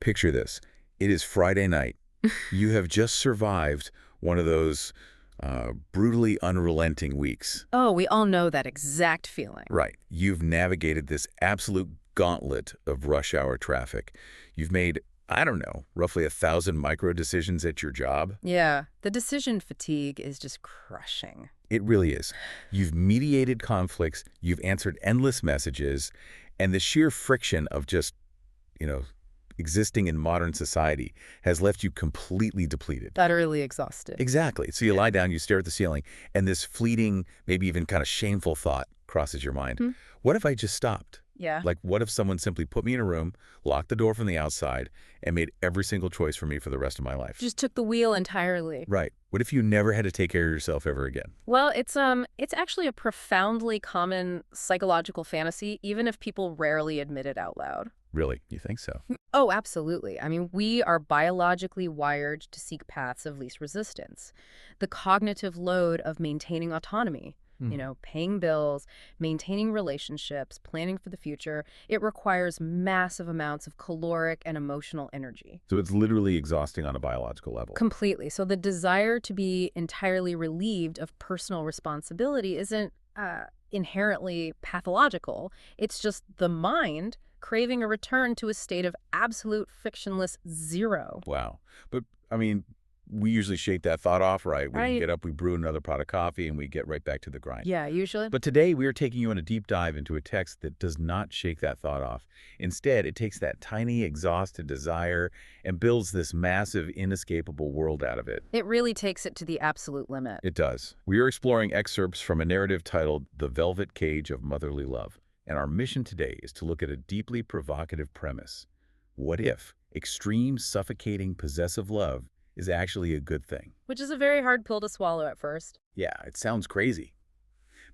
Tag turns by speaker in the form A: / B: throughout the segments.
A: Picture this. It is Friday night. You have just survived one of those brutally unrelenting weeks.
B: Oh, we all know that exact feeling.
A: Right. You've navigated this absolute gauntlet of rush hour traffic. You've made, I don't know, roughly 1,000 micro decisions at your job.
B: Yeah, the decision fatigue is just crushing.
A: It really is. You've mediated conflicts, you've answered endless messages, and the sheer friction of just, you know, existing in modern society has left you completely depleted.
B: Utterly exhausted.
A: Exactly. So you lie down, you stare at the ceiling, and this fleeting, maybe even kind of shameful thought crosses your mind. What if I just stopped?
B: Yeah.
A: Like, what if someone simply put me in a room, locked the door from the outside, and made every single choice for me for the rest of my life?
B: Just took the wheel entirely.
A: Right. What if you never had to take care of yourself ever again?
B: Well, it's actually a profoundly common psychological fantasy, even if people rarely admit it out loud.
A: Really? You think so?
B: Oh, absolutely. I mean, we are biologically wired to seek paths of least resistance. The cognitive load of maintaining autonomy, paying bills, maintaining relationships, planning for the future, it requires massive amounts of caloric and emotional energy.
A: So it's literally exhausting on a biological level.
B: Completely. So the desire to be entirely relieved of personal responsibility isn't inherently pathological. It's just the mind craving a return to a state of absolute frictionless zero.
A: Wow. But, I mean, we usually shake that thought off, right? We get up, we brew another pot of coffee, and we get right back to the grind.
B: Yeah, usually.
A: But today, we are taking you on a deep dive into a text that does not shake that thought off. Instead, it takes that tiny, exhausted desire and builds this massive, inescapable world out of it.
B: It really takes it to the absolute limit.
A: It does. We are exploring excerpts from a narrative titled The Velvet Cage of Motherly Love. And our mission today is to look at a deeply provocative premise. What if extreme, suffocating, possessive love is actually a good thing?
B: Which is a very hard pill to swallow at first.
A: Yeah, it sounds crazy.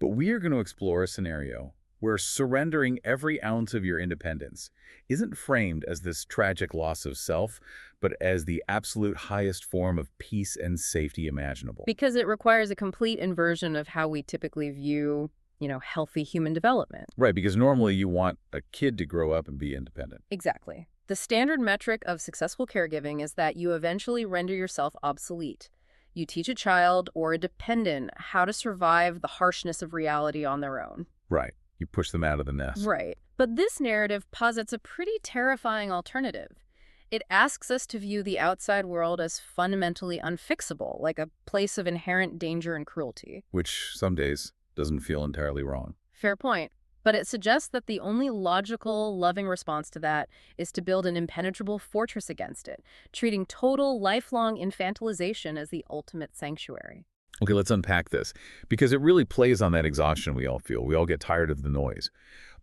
A: But we are going to explore a scenario where surrendering every ounce of your independence isn't framed as this tragic loss of self, but as the absolute highest form of peace and safety imaginable.
B: Because it requires a complete inversion of how we typically view healthy human development.
A: Right, because normally you want a kid to grow up and be independent.
B: Exactly. The standard metric of successful caregiving is that you eventually render yourself obsolete. You teach a child or a dependent how to survive the harshness of reality on their own.
A: Right. You push them out of the nest.
B: Right. But this narrative posits a pretty terrifying alternative. It asks us to view the outside world as fundamentally unfixable, like a place of inherent danger and cruelty.
A: Which some days doesn't feel entirely wrong.
B: Fair point. But it suggests that the only logical, loving response to that is to build an impenetrable fortress against it, treating total, lifelong infantilization as the ultimate sanctuary.
A: Okay, let's unpack this, because it really plays on that exhaustion we all feel. We all get tired of the noise.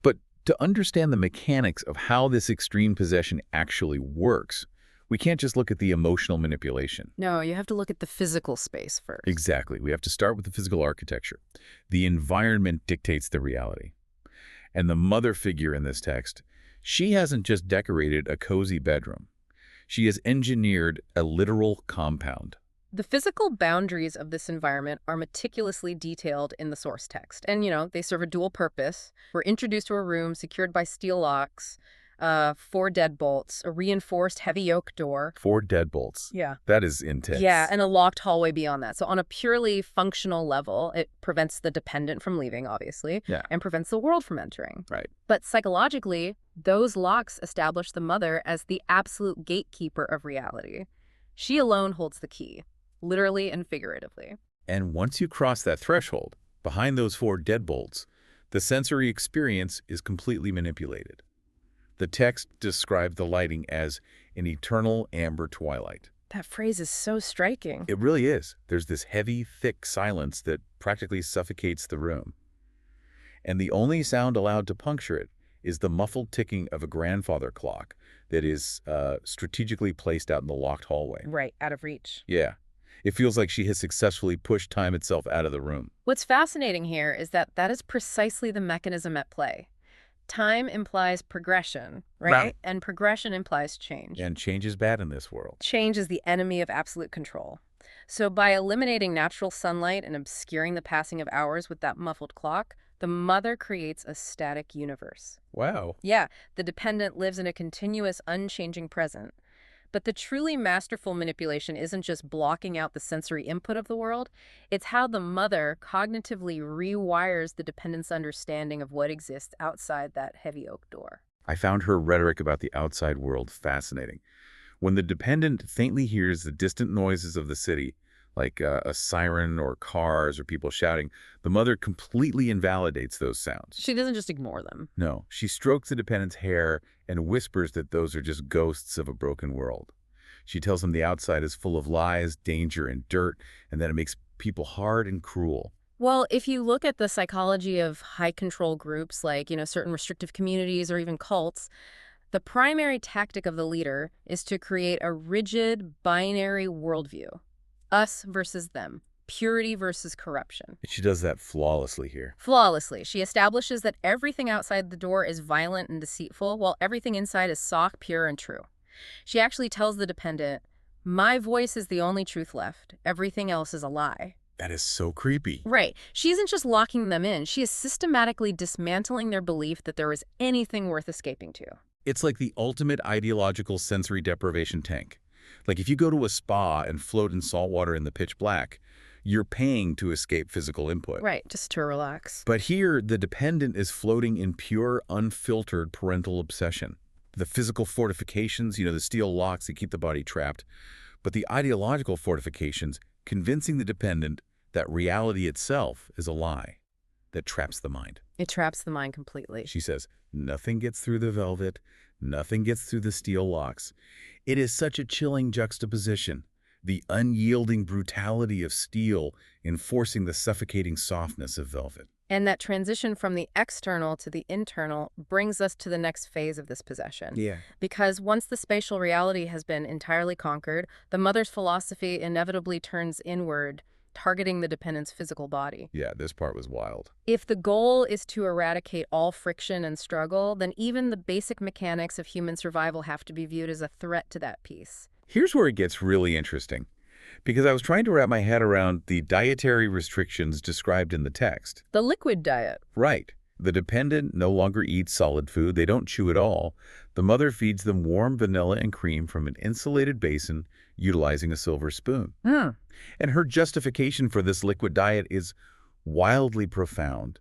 A: But to understand the mechanics of how this extreme possession actually works, we can't just look at the emotional manipulation.
B: No, you have to look at the physical space first.
A: Exactly. We have to start with the physical architecture. The environment dictates the reality. And the mother figure in this text, she hasn't just decorated a cozy bedroom. She has engineered a literal compound.
B: The physical boundaries of this environment are meticulously detailed in the source text. And, they serve a dual purpose. We're introduced to a room secured by steel locks, 4 deadbolts, a reinforced heavy oak door.
A: 4 deadbolts.
B: Yeah.
A: That is intense.
B: Yeah, and a locked hallway beyond that. So on a purely functional level, it prevents the dependent from leaving, obviously, and prevents the world from entering.
A: Right.
B: But psychologically, those locks establish the mother as the absolute gatekeeper of reality. She alone holds the key, literally and figuratively.
A: And once you cross that threshold, behind those 4 deadbolts, the sensory experience is completely manipulated. The text described the lighting as an eternal amber twilight.
B: That phrase is so striking.
A: It really is. There's this heavy, thick silence that practically suffocates the room. And the only sound allowed to puncture it is the muffled ticking of a grandfather clock that is strategically placed out in the locked hallway.
B: Right, out of reach.
A: Yeah. It feels like she has successfully pushed time itself out of the room.
B: What's fascinating here is that is precisely the mechanism at play. Time implies progression, right? And progression implies change.
A: And change is bad in this world.
B: Change is the enemy of absolute control. So by eliminating natural sunlight and obscuring the passing of hours with that muffled clock, The mother creates a static universe.
A: Wow.
B: Yeah, the dependent lives in a continuous, unchanging present. But the truly masterful manipulation isn't just blocking out the sensory input of the world, it's how the mother cognitively rewires the dependent's understanding of what exists outside that heavy oak door.
A: I found her rhetoric about the outside world fascinating. When the dependent faintly hears the distant noises of the city, like a siren or cars or people shouting, the mother completely invalidates those sounds.
B: She doesn't just ignore them.
A: No, she strokes the dependent's hair and whispers that those are just ghosts of a broken world. She tells him the outside is full of lies, danger, and dirt, and that it makes people hard and cruel.
B: Well, if you look at the psychology of high control groups like, certain restrictive communities or even cults, the primary tactic of the leader is to create a rigid binary worldview. Us versus them. Purity versus corruption.
A: She does that flawlessly here.
B: Flawlessly, she establishes that everything outside the door is violent and deceitful, while everything inside is soft, pure, and true. She actually tells the dependent, "My voice is the only truth left. Everything else is a lie."
A: That is so creepy.
B: Right. She isn't just locking them in. She is systematically dismantling their belief that there is anything worth escaping to.
A: It's like the ultimate ideological sensory deprivation tank. Like if you go to a spa and float in salt water in the pitch black, you're paying to escape physical input.
B: Right, just to relax.
A: But here, the dependent is floating in pure, unfiltered parental obsession. The physical fortifications, the steel locks that keep the body trapped, but the ideological fortifications convincing the dependent that reality itself is a lie that traps the mind.
B: It traps the mind completely.
A: She says, nothing gets through the velvet, nothing gets through the steel locks. It is such a chilling juxtaposition, the unyielding brutality of steel enforcing the suffocating softness of velvet.
B: And that transition from the external to the internal brings us to the next phase of this possession.
A: Yeah.
B: Because once the spatial reality has been entirely conquered, the mother's philosophy inevitably turns inward, targeting the dependent's physical body.
A: Yeah, this part was wild.
B: If the goal is to eradicate all friction and struggle, then even the basic mechanics of human survival have to be viewed as a threat to that peace.
A: Here's where it gets really interesting, because I was trying to wrap my head around the dietary restrictions described in the text.
B: The liquid diet.
A: Right. The dependent no longer eats solid food. They don't chew at all. The mother feeds them warm vanilla and cream from an insulated basin utilizing a silver spoon. And her justification for this liquid diet is wildly profound.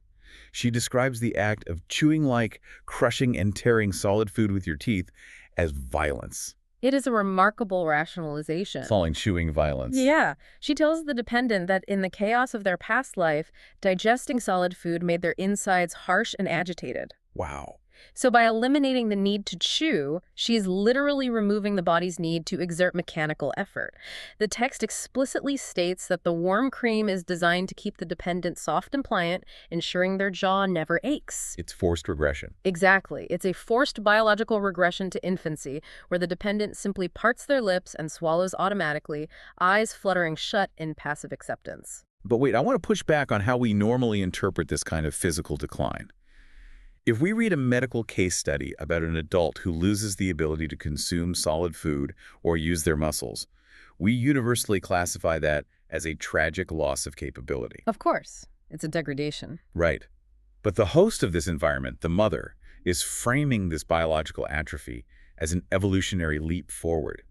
A: She describes the act of chewing like crushing and tearing solid food with your teeth as violence.
B: It is a remarkable rationalization.
A: Calling chewing violence.
B: Yeah. She tells the dependent that in the chaos of their past life, digesting solid food made their insides harsh and agitated.
A: Wow.
B: So by eliminating the need to chew, she is literally removing the body's need to exert mechanical effort. The text explicitly states that the warm cream is designed to keep the dependent soft and pliant, ensuring their jaw never aches.
A: It's forced regression.
B: Exactly. It's a forced biological regression to infancy, where the dependent simply parts their lips and swallows automatically, eyes fluttering shut in passive acceptance.
A: But wait, I want to push back on how we normally interpret this kind of physical decline. If we read a medical case study about an adult who loses the ability to consume solid food or use their muscles, we universally classify that as a tragic loss of capability.
B: Of course. It's a degradation.
A: Right. But the host of this environment, the mother, is framing this biological atrophy as an evolutionary leap forward.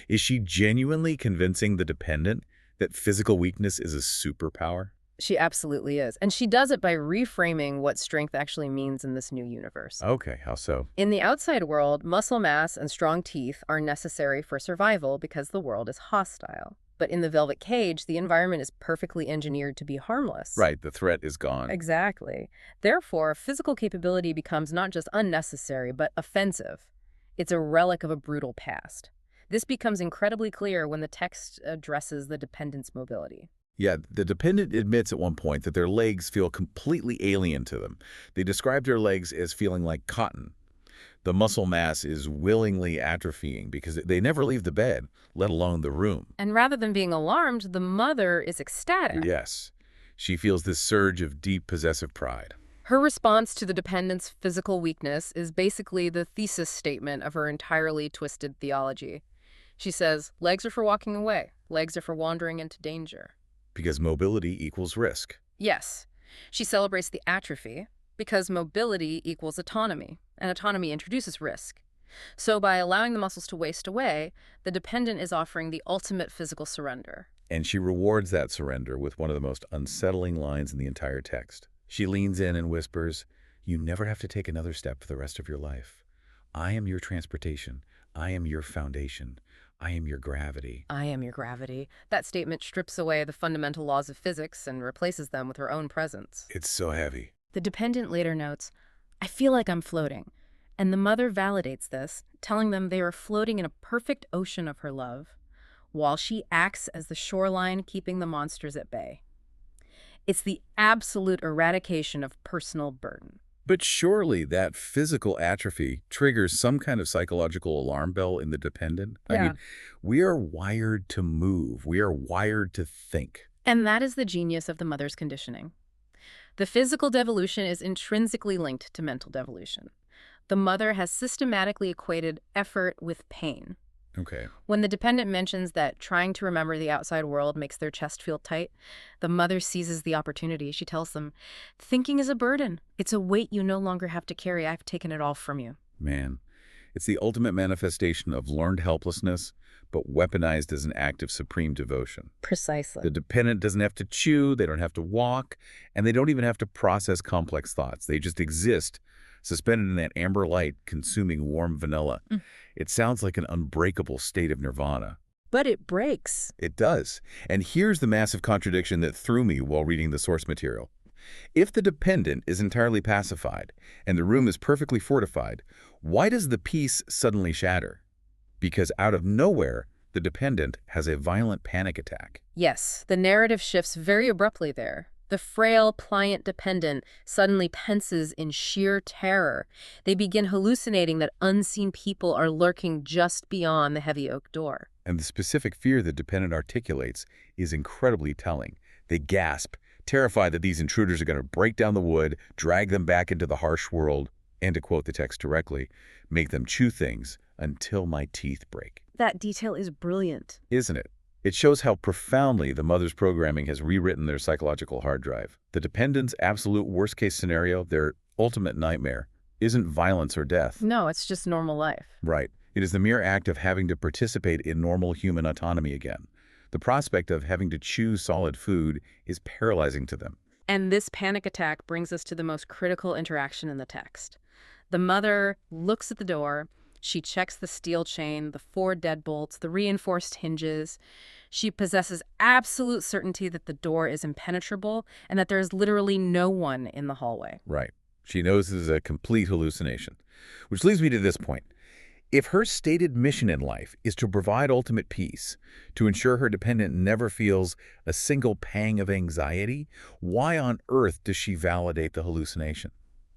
A: Is she genuinely convincing the dependent that physical weakness is a superpower?
B: She absolutely is. And she does it by reframing what strength actually means in this new universe.
A: Okay, how so?
B: In the outside world, muscle mass and strong teeth are necessary for survival because the world is hostile. But in the velvet cage, the environment is perfectly engineered to be harmless.
A: Right, the threat is gone.
B: Exactly. Therefore, physical capability becomes not just unnecessary, but offensive. It's a relic of a brutal past. This becomes incredibly clear when the text addresses the dependent's mobility.
A: Yeah, the dependent admits at one point that their legs feel completely alien to them. They describe their legs as feeling like cotton. The muscle mass is willingly atrophying because they never leave the bed, let alone the room.
B: And rather than being alarmed, the mother is ecstatic.
A: Yes, she feels this surge of deep possessive pride.
B: Her response to the dependent's physical weakness is basically the thesis statement of her entirely twisted theology. She says, legs are for walking away. Legs are for wandering into danger.
A: Because mobility equals risk.
B: Yes. She celebrates the atrophy because mobility equals autonomy, and autonomy introduces risk. So by allowing the muscles to waste away, the dependent is offering the ultimate physical surrender.
A: And she rewards that surrender with one of the most unsettling lines in the entire text. She leans in and whispers, "You never have to take another step for the rest of your life. I am your transportation. I am your foundation. I am your gravity."
B: I am your gravity. That statement strips away the fundamental laws of physics and replaces them with her own presence.
A: It's so heavy.
B: The dependent later notes, "I feel like I'm floating." And the mother validates this, telling them they are floating in a perfect ocean of her love, while she acts as the shoreline keeping the monsters at bay. It's the absolute eradication of personal burden.
A: But surely that physical atrophy triggers some kind of psychological alarm bell in the dependent? I
B: Yeah.
A: mean, we are wired to move. We are wired to think.
B: And that is the genius of the mother's conditioning. The physical devolution is intrinsically linked to mental devolution. The mother has systematically equated effort with pain.
A: Okay.
B: When the dependent mentions that trying to remember the outside world makes their chest feel tight, the mother seizes the opportunity. She tells them, "Thinking is a burden. It's a weight you no longer have to carry. I've taken it all from you."
A: Man, it's the ultimate manifestation of learned helplessness, but weaponized as an act of supreme devotion.
B: Precisely.
A: The dependent doesn't have to chew, they don't have to walk, and they don't even have to process complex thoughts. They just exist, suspended in that amber light, consuming warm vanilla. It sounds like an unbreakable state of nirvana.
B: But it breaks.
A: It does. And here's the massive contradiction that threw me while reading the source material. If the dependent is entirely pacified and the room is perfectly fortified, why does the peace suddenly shatter? Because out of nowhere, the dependent has a violent panic attack.
B: Yes, the narrative shifts very abruptly there. The frail, pliant dependent suddenly penses in sheer terror. They begin hallucinating that unseen people are lurking just beyond the heavy oak door.
A: And the specific fear the dependent articulates is incredibly telling. They gasp, terrified that these intruders are going to break down the wood, drag them back into the harsh world, and to quote the text directly, make them chew things until my teeth break.
B: That detail is brilliant.
A: Isn't it? It shows how profoundly the mother's programming has rewritten their psychological hard drive. The dependent's absolute worst-case scenario, their ultimate nightmare, isn't violence or death.
B: No, it's just normal life.
A: Right. It is the mere act of having to participate in normal human autonomy again. The prospect of having to choose solid food is paralyzing to them.
B: And this panic attack brings us to the most critical interaction in the text. The mother looks at the door. She checks the steel chain, the 4 deadbolts, the reinforced hinges. She possesses absolute certainty that the door is impenetrable and that there is literally no one in the hallway.
A: Right. She knows this is a complete hallucination. Which leads me to this point. If her stated mission in life is to provide ultimate peace, to ensure her dependent never feels a single pang of anxiety, why on earth does she validate the hallucination?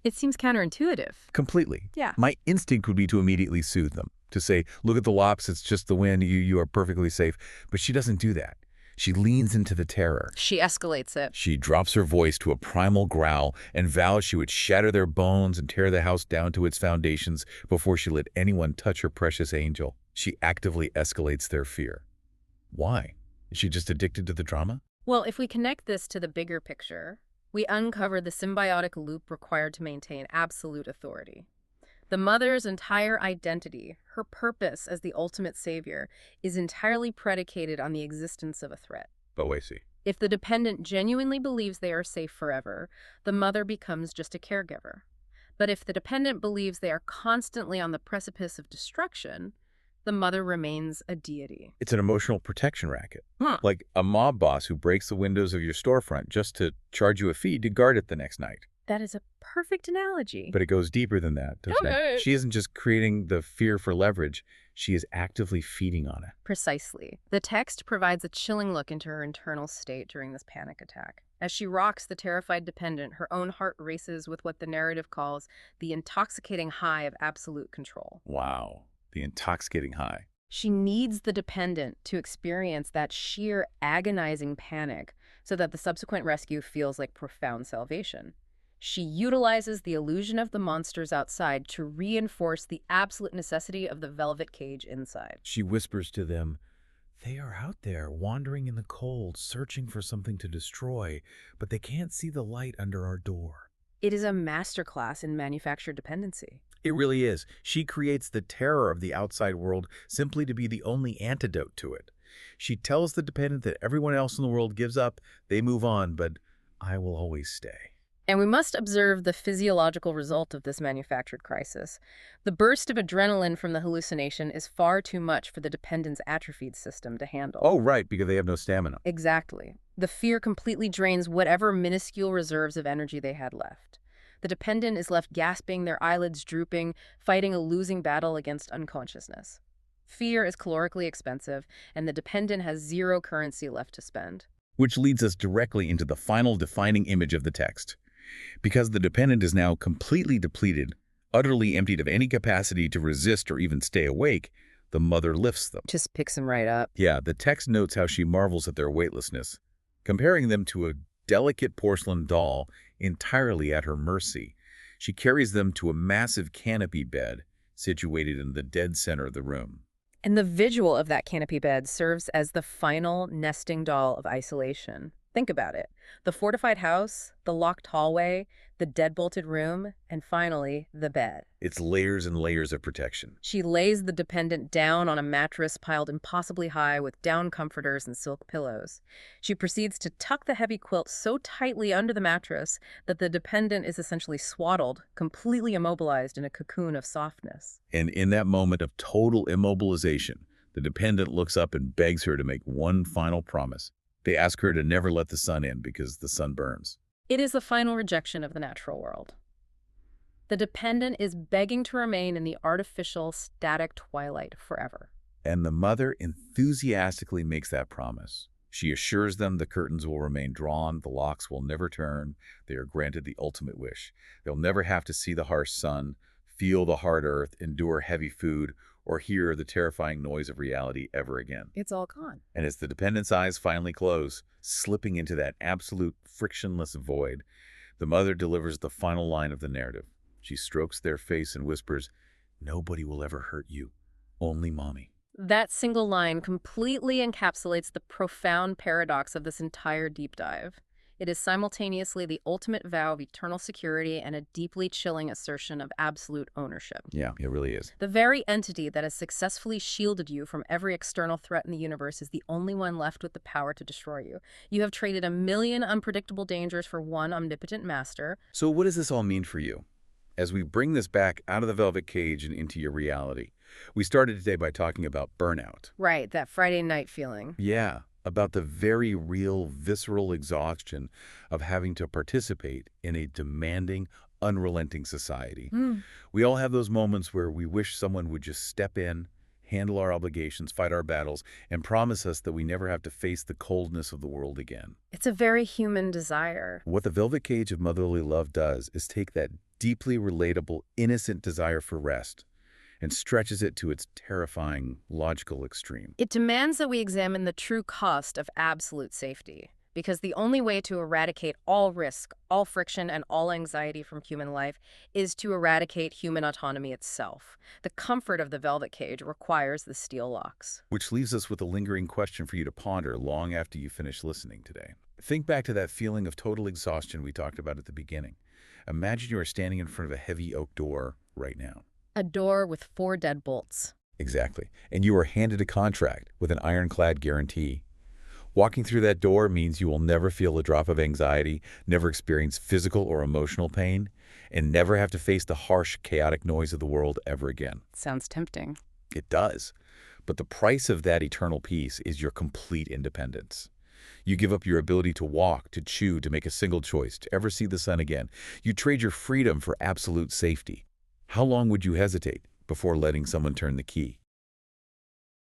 B: It seems counterintuitive.
A: Completely.
B: Yeah.
A: My instinct would be to immediately soothe them, to say, look at the lops, it's just the wind, you are perfectly safe. But she doesn't do that. She leans into the terror.
B: She escalates it.
A: She drops her voice to a primal growl and vows she would shatter their bones and tear the house down to its foundations before she let anyone touch her precious angel. She actively escalates their fear. Why? Is she just addicted to the drama?
B: Well, if we connect this to the bigger picture, we uncover the symbiotic loop required to maintain absolute authority. The mother's entire identity, her purpose as the ultimate savior, is entirely predicated on the existence of a threat.
A: But wait, see.
B: If the dependent genuinely believes they are safe forever, the mother becomes just a caregiver. But if the dependent believes they are constantly on the precipice of destruction, the mother remains a deity.
A: It's an emotional protection racket. Like a mob boss who breaks the windows of your storefront just to charge you a fee to guard it the next night.
B: That is a perfect analogy.
A: But it goes deeper than that, doesn't it? She isn't just creating the fear for leverage. She is actively feeding on it.
B: Precisely. The text provides a chilling look into her internal state during this panic attack. As she rocks the terrified dependent, her own heart races with what the narrative calls the intoxicating high of absolute control.
A: Wow. The intoxicating high.
B: She needs the dependent to experience that sheer agonizing panic so that the subsequent rescue feels like profound salvation. She utilizes the illusion of the monsters outside to reinforce the absolute necessity of the velvet cage inside.
A: She whispers to them, They are out there, wandering in the cold, searching for something to destroy, but they can't see the light under our door.
B: It is a masterclass in manufactured dependency.
A: It really is. She creates the terror of the outside world simply to be the only antidote to it. She tells the dependent that everyone else in the world gives up, they move on, but I will always stay.
B: And we must observe the physiological result of this manufactured crisis. The burst of adrenaline from the hallucination is far too much for the dependent's atrophied system to handle.
A: Oh, right, because they have no stamina.
B: Exactly. The fear completely drains whatever minuscule reserves of energy they had left. The dependent is left gasping, their eyelids drooping, fighting a losing battle against unconsciousness. Fear is calorically expensive, and the dependent has zero currency left to spend.
A: Which leads us directly into the final defining image of the text. Because the dependent is now completely depleted, utterly emptied of any capacity to resist or even stay awake, the mother lifts them.
B: Just picks them right up.
A: Yeah, the text notes how she marvels at their weightlessness, comparing them to a delicate porcelain doll entirely at her mercy. She carries them to a massive canopy bed situated in the dead center of the room.
B: And the visual of that canopy bed serves as the final nesting doll of isolation. Think about it. The fortified house, the locked hallway, the deadbolted room, and finally, the bed.
A: It's layers and layers of protection.
B: She lays the dependent down on a mattress piled impossibly high with down comforters and silk pillows. She proceeds to tuck the heavy quilt so tightly under the mattress that the dependent is essentially swaddled, completely immobilized in a cocoon of softness.
A: And in that moment of total immobilization, the dependent looks up and begs her to make one final promise. They ask her to never let the sun in because the sun burns.
B: It is the final rejection of the natural world. The dependent is begging to remain in the artificial, static twilight forever.
A: And the mother enthusiastically makes that promise. She assures them the curtains will remain drawn, the locks will never turn. They are granted the ultimate wish. They'll never have to see the harsh sun, feel the hard earth, endure heavy food, or hear the terrifying noise of reality ever again.
B: It's all gone.
A: And as the dependent's eyes finally close, slipping into that absolute frictionless void, the mother delivers the final line of the narrative. She strokes their face and whispers, "Nobody will ever hurt you, only mommy."
B: That single line completely encapsulates the profound paradox of this entire deep dive. It is simultaneously the ultimate vow of eternal security and a deeply chilling assertion of absolute ownership.
A: Yeah, it really is.
B: The very entity that has successfully shielded you from every external threat in the universe is the only one left with the power to destroy you. You have traded a million unpredictable dangers for one omnipotent master.
A: So what does this all mean for you? As we bring this back out of the velvet cage and into your reality, we started today by talking about burnout.
B: Right, that Friday night feeling.
A: Yeah, about the very real, visceral exhaustion of having to participate in a demanding, unrelenting society. We all have those moments where we wish someone would just step in, handle our obligations, fight our battles, and promise us that we never have to face the coldness of the world again.
B: It's a very human desire.
A: What the velvet cage of motherly love does is take that deeply relatable, innocent desire for rest and stretches it to its terrifying, logical extreme.
B: It demands that we examine the true cost of absolute safety, because the only way to eradicate all risk, all friction, and all anxiety from human life is to eradicate human autonomy itself. The comfort of the velvet cage requires the steel locks.
A: Which leaves us with a lingering question for you to ponder long after you finish listening today. Think back to that feeling of total exhaustion we talked about at the beginning. Imagine you are standing in front of a heavy oak door right now.
B: A door with 4 deadbolts.
A: Exactly. And you are handed a contract with an ironclad guarantee. Walking through that door means you will never feel a drop of anxiety, never experience physical or emotional pain, and never have to face the harsh, chaotic noise of the world ever again.
B: Sounds tempting.
A: It does. But the price of that eternal peace is your complete independence. You give up your ability to walk, to chew, to make a single choice, to ever see the sun again. You trade your freedom for absolute safety. How long would you hesitate before letting someone turn the key?